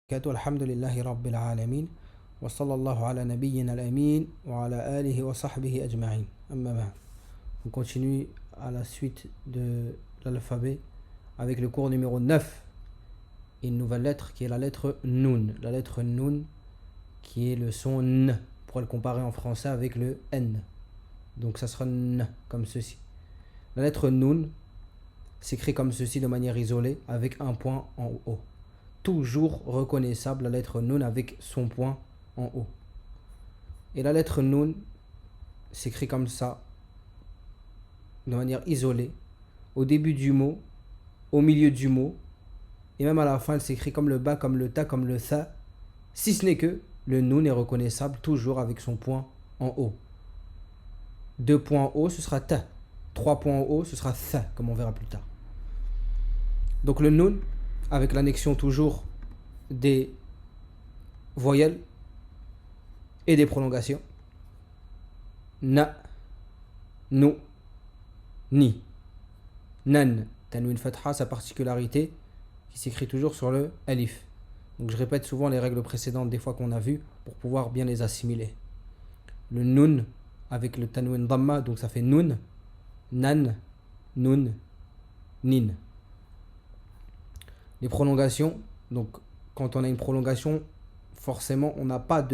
الحمد لله رب العالمين وصلى الله على نبينا الأمين وعلى آله وصحبه أجمعين أما بعد. On continue à la suite de l'alphabet avec le cours numéro 9, une nouvelle lettre qui est la lettre Nun. La lettre Nun qui est le son N, pour le comparer en français avec le N. Donc ça sera N comme ceci. La lettre Nun s'écrit comme ceci de manière isolée avec un point en haut. Toujours reconnaissable la lettre Nun avec son point en haut. Et la lettre Nun s'écrit comme ça, de manière isolée, au début du mot, au milieu du mot, et même à la fin elle s'écrit comme le ba, comme le ta, comme le tha, si ce n'est que le Nun est reconnaissable toujours avec son point en haut. 2 points en haut, ce sera ta. 3 points en haut, ce sera tha, comme on verra plus tard. Donc le Nun, avec l'annexion toujours des voyelles et des prolongations. Na, nu, ni. Nan, tanwin fatha, sa particularité qui s'écrit toujours sur le alif. Donc je répète souvent les règles précédentes des fois qu'on a vues pour pouvoir bien les assimiler. Le nun avec le tanwin dhamma, donc ça fait nun, nan, nun, nin. Les prolongations, donc quand on a une prolongation, forcément on n'a pas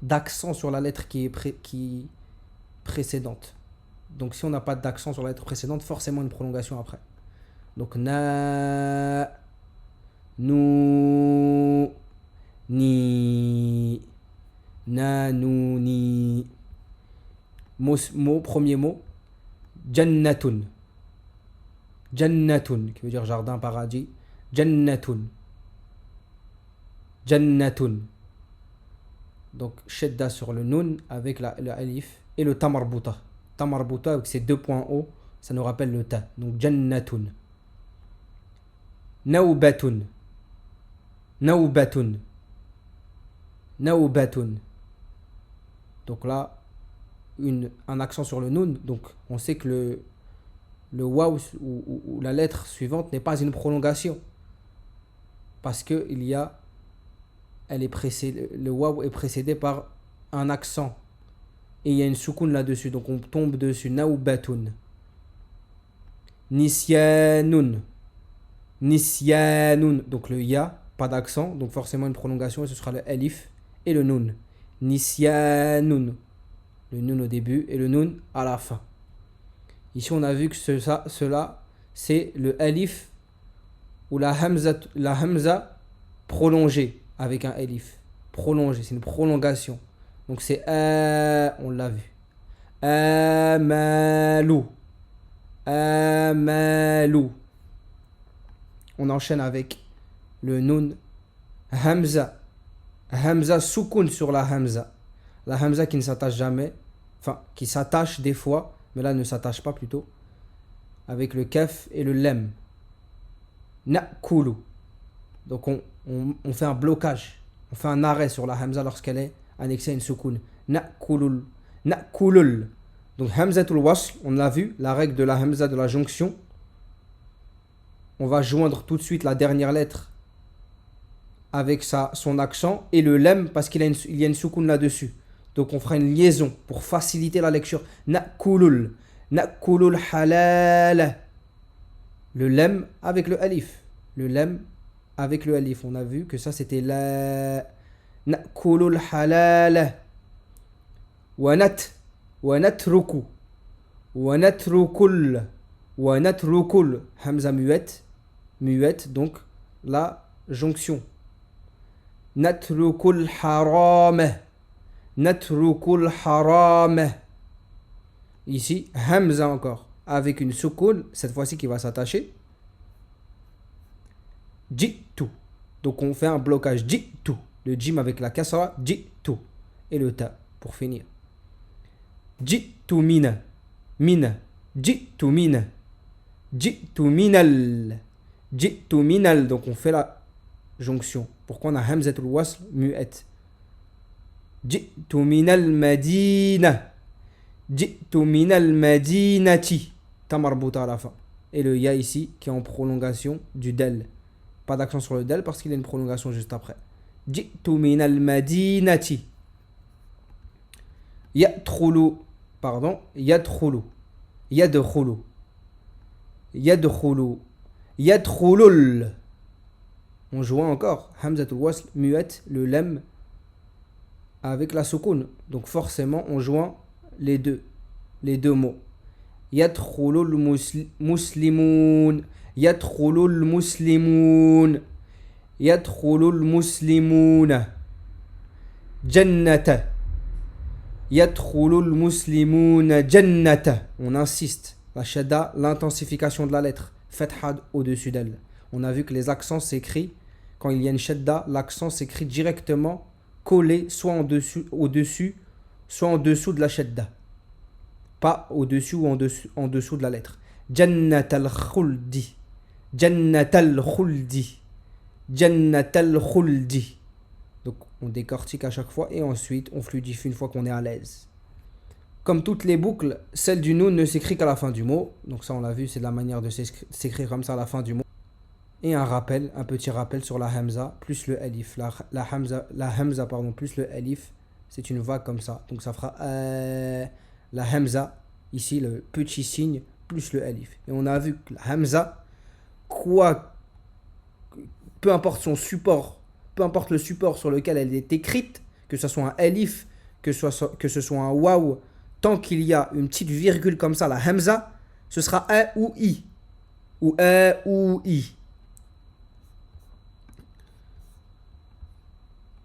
d'accent sur la lettre qui est précédente. Donc si on n'a pas d'accent sur la lettre précédente, forcément une prolongation après. Donc na, nu, ni, na, nu, ni. Premier mot, jannatun. Jannatun, qui veut dire jardin, paradis. Jannatun. Jannatun. Donc, shedda sur le nun avec le alif et le tamarbuta. Tamarbuta avec ses 2 points en haut, ça nous rappelle le ta. Donc, jannatun. Naubatun. Naubatun. Naubatun. Donc là, un accent sur le nun. Donc, on sait que le waw ou la lettre suivante n'est pas une prolongation. Parce que le waw est précédé par un accent. Et il y a une soukoun là-dessus. Donc on tombe dessus. Naubatun. Nisyanun. Nisyanun. Donc le ya, pas d'accent. Donc forcément une prolongation. Et ce sera le alif et le nun. Nisyanun. Le nun au début et le nun à la fin. Ici on a vu que cela c'est le alif ou la hamza prolongée avec un alif. Prolongée, c'est une prolongation. Donc c'est on l'a vu. Amalu. Amalu. On enchaîne avec le nun hamza. Hamza soukoun sur la hamza. La hamza qui ne s'attache jamais, enfin qui s'attache des fois, mais là ne s'attache pas plutôt, avec le kaf et le lem. Na'kulu. Donc on fait un blocage, on fait un arrêt sur la hamza lorsqu'elle est annexée à une soukoun. Na'kulul. Na'kulul. Donc hamzatul wasl, on l'a vu, la règle de la hamza de la jonction. On va joindre tout de suite la dernière lettre avec son accent et le lem parce qu'il y a une soukoun là-dessus. Donc on fera une liaison pour faciliter la lecture. Na'kulul. Na'kulul halal. Le lem avec le alif. Le lem avec le alif. On a vu que ça c'était la. Na'kulul halal. Wa natruku. Wa natrukul. Wa natrukul. Hamza muette. Muette, donc la jonction. Natrukul haram. Natrukul haram. Ici, hamza encore. Avec une soukoun, cette fois-ci qui va s'attacher. Jitu. Donc on fait un blocage. Jitu. Le jim avec la kasra. Jitu. Et le ta pour finir. Jitu mina. Mina. Jitu mina. Jitu minal. Jitu minal. Donc on fait la jonction. Pourquoi on a hamzatul wasl mu'et. Jitu minal madina. Jitu minal madinati. Tamarbuta à la fin. Et le ya ici qui est en prolongation du del. Pas d'accent sur le del parce qu'il y a une prolongation juste après. Ji'tu min al-madinati. Yadkhulu, pardon, yadkhulu, yadkhulu, yadkhulu, yadkhulul. On joint encore hamzatul wasl muette, le lem avec la soukoun. Donc forcément on joint les deux mots. Yadkhulul muslimun, yadkhulul muslimun, yadkhulul muslimuna. Jannata. Yadkhulul muslimuna jannata. On insiste. La shadda, l'intensification de la lettre. Fatha au-dessus d'elle. On a vu que les accents s'écrivent, quand il y a une shadda, l'accent s'écrit directement collé, soit au-dessus, soit en dessous de la shadda. Pas au-dessus ou en dessous de la lettre. Jannatal khuldi. Jannatal khuldi. Jannatal khuldi. Donc on décortique à chaque fois et ensuite on fluidifie une fois qu'on est à l'aise. Comme toutes les boucles, celle du noun ne s'écrit qu'à la fin du mot. Donc ça on l'a vu, c'est la manière de s'écrire comme ça à la fin du mot. Et un petit rappel sur la hamza plus le alif. La hamza plus le alif, c'est une vague comme ça. Donc ça fera la hamza, ici le petit signe, plus le alif. Et on a vu que la hamza, peu importe son support, peu importe le support sur lequel elle est écrite, que ce soit un alif, que ce soit un waw, tant qu'il y a une petite virgule comme ça, la hamza, ce sera a ou i. Ou a ou i.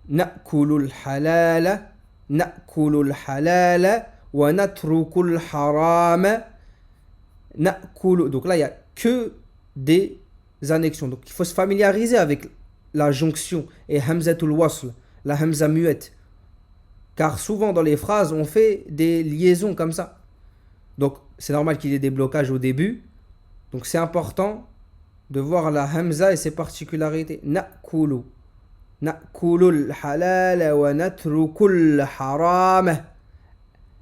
Na'kulul halala, na'kulul halala, wa natrukul harama, na'kulu. Donc là, il n'y a que des annexions. Donc il faut se familiariser avec la jonction et hamzatul wasl, la hamza muette. Car souvent dans les phrases, on fait des liaisons comme ça. Donc c'est normal qu'il y ait des blocages au début. Donc c'est important de voir la hamza et ses particularités. Na'kulu. Na'kulul halal wa natrukul haram.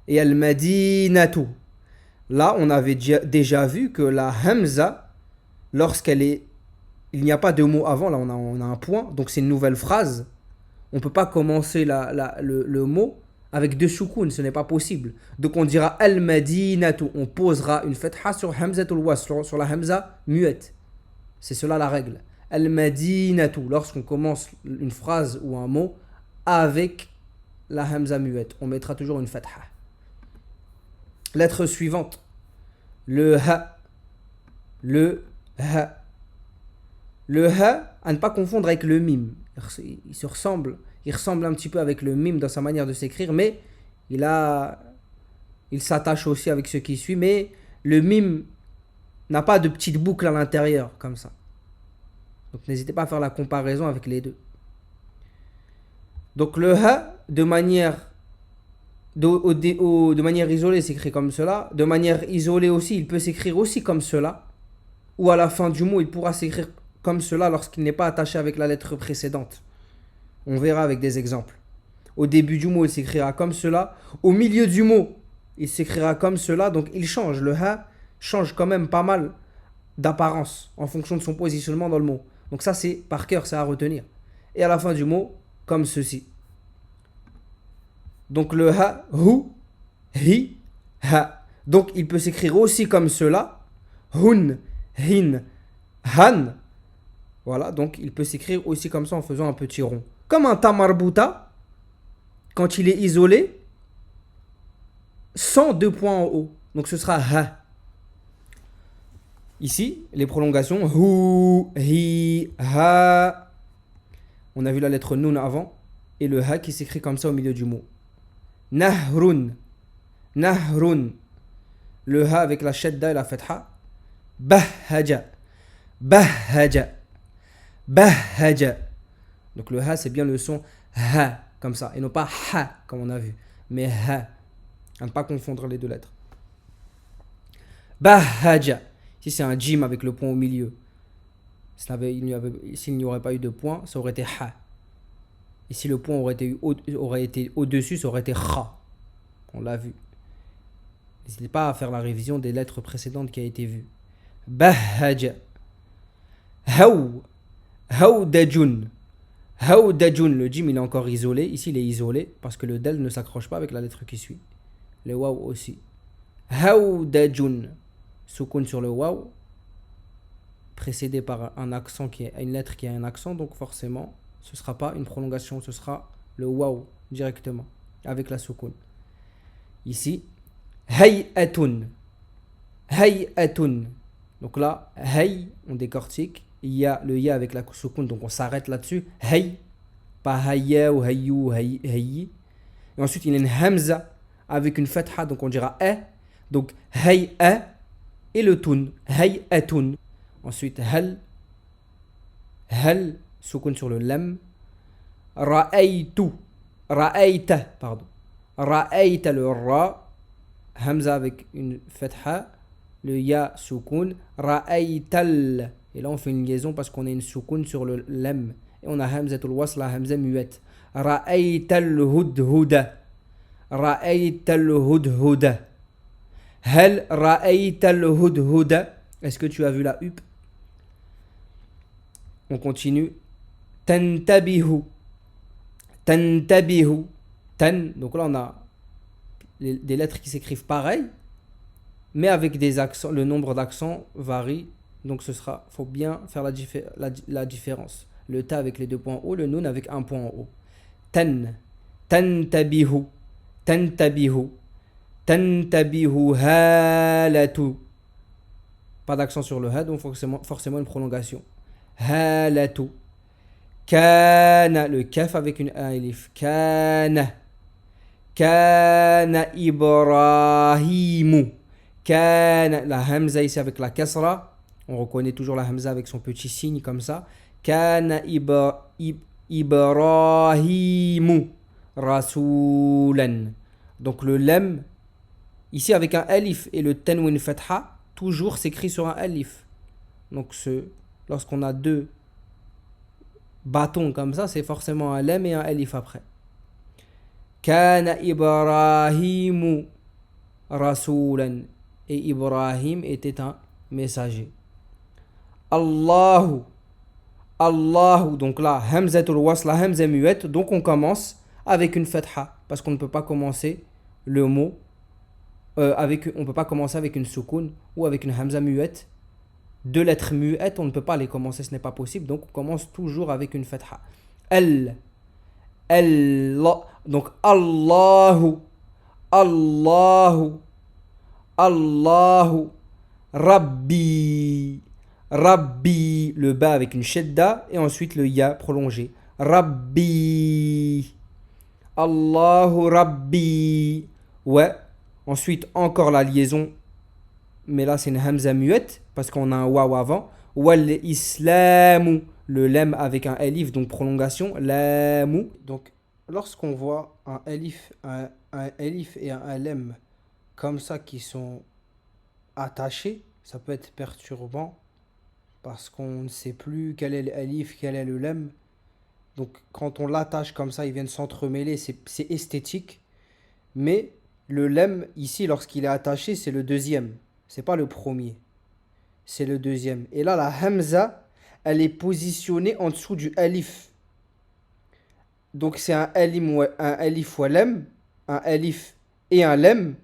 Et al-madinatu. Là, on avait déjà vu que la hamza, il n'y a pas de mot avant, là on a un point, donc c'est une nouvelle phrase. On ne peut pas commencer le mot avec deux soukouns, ce n'est pas possible. Donc on dira al-madinatu, on posera une fatha sur hamzatul wasl, sur la hamza muette. C'est cela la règle. Al-madinatu, lorsqu'on commence une phrase ou un mot avec la hamza muette, on mettra toujours une fatha. Lettre suivante, le ha. Le ha. Le ha, à ne pas confondre avec le mim. Il ressemble un petit peu avec le mim dans sa manière de s'écrire, mais il s'attache aussi avec ce qui suit. Mais le mim n'a pas de petite boucle à l'intérieur, comme ça. Donc n'hésitez pas à faire la comparaison avec les deux. Donc le ha, de manière isolée, s'écrit comme cela. De manière isolée aussi, il peut s'écrire aussi comme cela. Ou à la fin du mot, il pourra s'écrire comme cela lorsqu'il n'est pas attaché avec la lettre précédente. On verra avec des exemples. Au début du mot, il s'écrira comme cela. Au milieu du mot, il s'écrira comme cela. Donc il change. Le ha change quand même pas mal d'apparence en fonction de son positionnement dans le mot. Donc ça, c'est par cœur, c'est à retenir. Et à la fin du mot, comme ceci. Donc le ha, hu, hi, ha. Donc il peut s'écrire aussi comme cela. Hun, hin, han. Voilà, donc il peut s'écrire aussi comme ça en faisant un petit rond. Comme un tamarbuta, quand il est isolé, sans deux points en haut. Donc ce sera ha. Ici, les prolongations, hu, hi, ha. On a vu la lettre nun avant, et le ha qui s'écrit comme ça au milieu du mot. Nahrun, nahrun. Le ha avec la shadda et la fatha. Bahhaja, bahhaja, bahhaja. Donc le ha c'est bien le son ha comme ça et non pas ha comme on a vu, mais ha. À ne pas confondre les deux lettres. Bahhaja. Si c'est un jim avec le point au milieu, s'il n'y aurait pas eu de point, ça aurait été ha. Et si le point aurait été au-dessus, ça aurait été kha. On l'a vu. N'hésitez pas à faire la révision des lettres précédentes qui a été vue. Bahhaja. Haw. Hawdajun. Haoudajun, le jim il est encore isolé. Ici il est isolé parce que le del ne s'accroche pas avec la lettre qui suit. Le waw aussi. Haoudajun, soukoun sur le waw, précédé par un accent qui est une lettre qui a un accent, donc forcément ce ne sera pas une prolongation, ce sera le waw directement avec la soukoun. Ici, hay'atun, hay'atun. Donc là, hay, on décortique. Il y a le ya avec la soukoun, donc on s'arrête là-dessus. Hay, pas hayya ou hayyou, hayyi. Et ensuite, il y a une hamza avec une fatha, donc on dira e. Donc hay'a et le tun, hay'atun. Ensuite, hal, soukoun sur le lam. Ra'aytu, ra'ayta, pardon. Ra'ayta le ra, hamza avec une fatha. Le ya soukoun, ra'aytal. Et là on fait une liaison parce qu'on a une soukoun sur le lam. Et on a hamzatul wasl, la hamza muette. Ra'aytal hudhuda. Ra'aytal hudhuda. Hal ra'aytal hudhuda. Est-ce que tu as vu la huppe? On continue. Tantabihu. Tantabihu. Tan. Donc là on a des lettres qui s'écrivent pareil, mais avec des accents, le nombre d'accents varie, donc ce sera, faut bien faire la différence. Le ta avec les deux points hauts, le nun avec un point en haut. Tan, tantabihu, tantabihu, tantabihu halatu. Pas d'accent sur le ha, donc forcément une prolongation. Halatu. Kana, le kaf avec une alif. Kana. Kana Ibrahimu. Kana, la hamza ici avec la kasra. On reconnaît toujours la hamza avec son petit signe comme ça. Kana Ibrahimu Rasulan. Donc le lam, ici avec un alif et le tanwin fatha, toujours s'écrit sur un alif. Donc lorsqu'on a deux bâtons comme ça, c'est forcément un lam et un alif après. Kana Ibrahimu Rasulan. Et Ibrahim était un messager. Allahu. Allahu. Donc là, hamzatul wasl, la hamza muette. Donc on commence avec une fatha. Parce qu'on ne peut pas commencer le mot. On ne peut pas commencer avec une soukoun ou avec une hamza muette. Deux lettres muettes, on ne peut pas les commencer, ce n'est pas possible. Donc on commence toujours avec une fatha. Donc Allahu, Allahu, Allahu, Rabbi, Rabbi, le ba avec une shedda et ensuite le ya prolongé. Rabbi, Allahu Rabbi. Ouais, ensuite encore la liaison, mais là c'est une hamza muette parce qu'on a un waw avant. Wal islamu, le lam avec un alif, donc prolongation, lamu. Donc lorsqu'on voit un alif et un lam comme ça qui sont attachés, ça peut être perturbant parce qu'on ne sait plus quel est l'alif, quel est le lam. Donc quand on l'attache comme ça, ils viennent s'entremêler, c'est esthétique. Mais le lam ici, lorsqu'il est attaché, c'est le deuxième. C'est pas le premier. C'est le deuxième. Et là, la hamza, elle est positionnée en dessous du alif. Donc c'est un alif ou lam, un alif et un lam.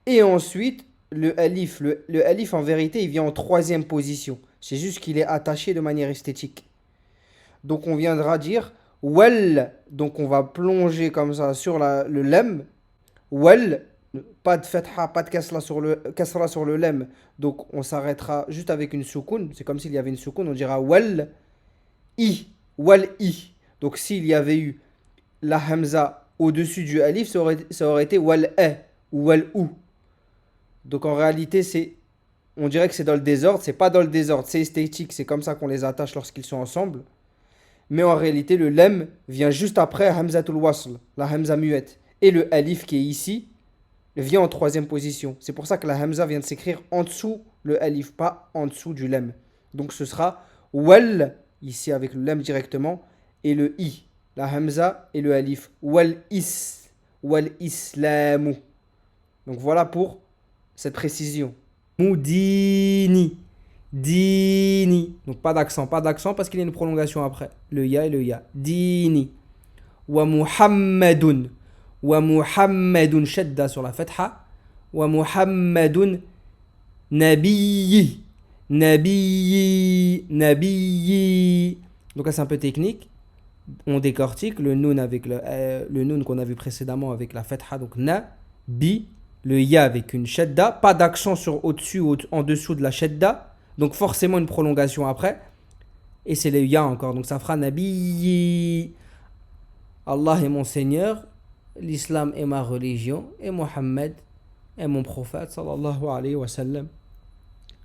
Et ensuite, le alif en vérité, il vient en troisième position. C'est juste qu'il est attaché de manière esthétique. Donc on viendra dire wal. Donc on va plonger comme ça sur le lam. Wal. Pas de fatha, pas de kasra sur le lam. Donc on s'arrêtera juste avec une soukoun. C'est comme s'il y avait une soukoun. On dira wal i. Wal i. Donc s'il y avait eu la hamza au-dessus du alif, ça aurait été wal e ou wal ou. Donc en réalité, on dirait que c'est dans le désordre. C'est pas dans le désordre, c'est esthétique. C'est comme ça qu'on les attache lorsqu'ils sont ensemble. Mais en réalité, le lam vient juste après hamzatul wasl, la hamza muette. Et le alif qui est ici vient en troisième position. C'est pour ça que la hamza vient de s'écrire en dessous le alif, pas en dessous du lam. Donc ce sera wal, ici avec le lam directement, et le i, la hamza et le alif. Wal islamu. Donc voilà pour cette précision. Moudini, dini. Donc pas d'accent parce qu'il y a une prolongation après. Le ya et le ya. Dini. Wa Muhammadun. Wa Muhammadun shadda sur la fatha. Wa Muhammadun nabiyyi. Nabiyyi. Nabiyyi. Donc là c'est un peu technique. On décortique le noun avec le noun qu'on a vu précédemment avec la fatha. Donc na, bi. Le ya avec une shadda. Pas d'accent sur au-dessus ou en dessous de la shadda. Donc forcément une prolongation après. Et c'est le ya encore. Donc ça fera Nabi. Allah est mon Seigneur. L'islam est ma religion. Et Mohammed est mon prophète. Sallallahu alayhi wa sallam.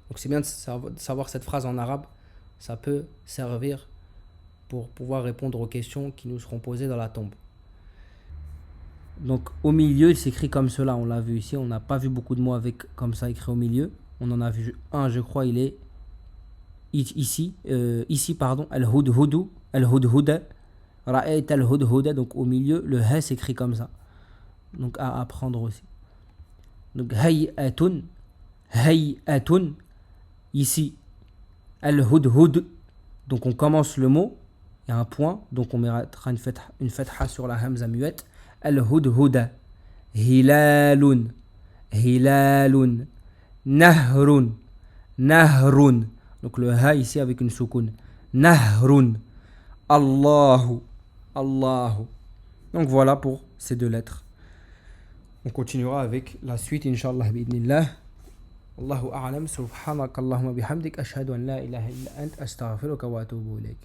Donc c'est bien de savoir cette phrase en arabe. Ça peut servir pour pouvoir répondre aux questions qui nous seront posées dans la tombe. Donc au milieu, il s'écrit comme cela. On l'a vu ici. On n'a pas vu beaucoup de mots avec comme ça écrit au milieu. On en a vu un, je crois, il est ici, pardon, al-hudhudu, al-hudhuda, ra'ayt al-hudhuda, donc au milieu, le ha s'écrit comme ça. Donc à apprendre aussi. Donc hay'atun, ici, al-hudhud, donc on commence le mot, il y a un point, donc on mettra une fatha sur la hamza muette, al-hudhuda, hilalun, nahrun. Donc le ha ici avec une soukoun. Nahrun. Allahu. Donc voilà pour ces deux lettres. On continuera avec la suite, Inch'Allah, bi'idnillah. Allahu a'lam, subhanakallahumma bihamdik, ashhadu an la ilaha illa ant, astaghfiruka wa atubu ilayk.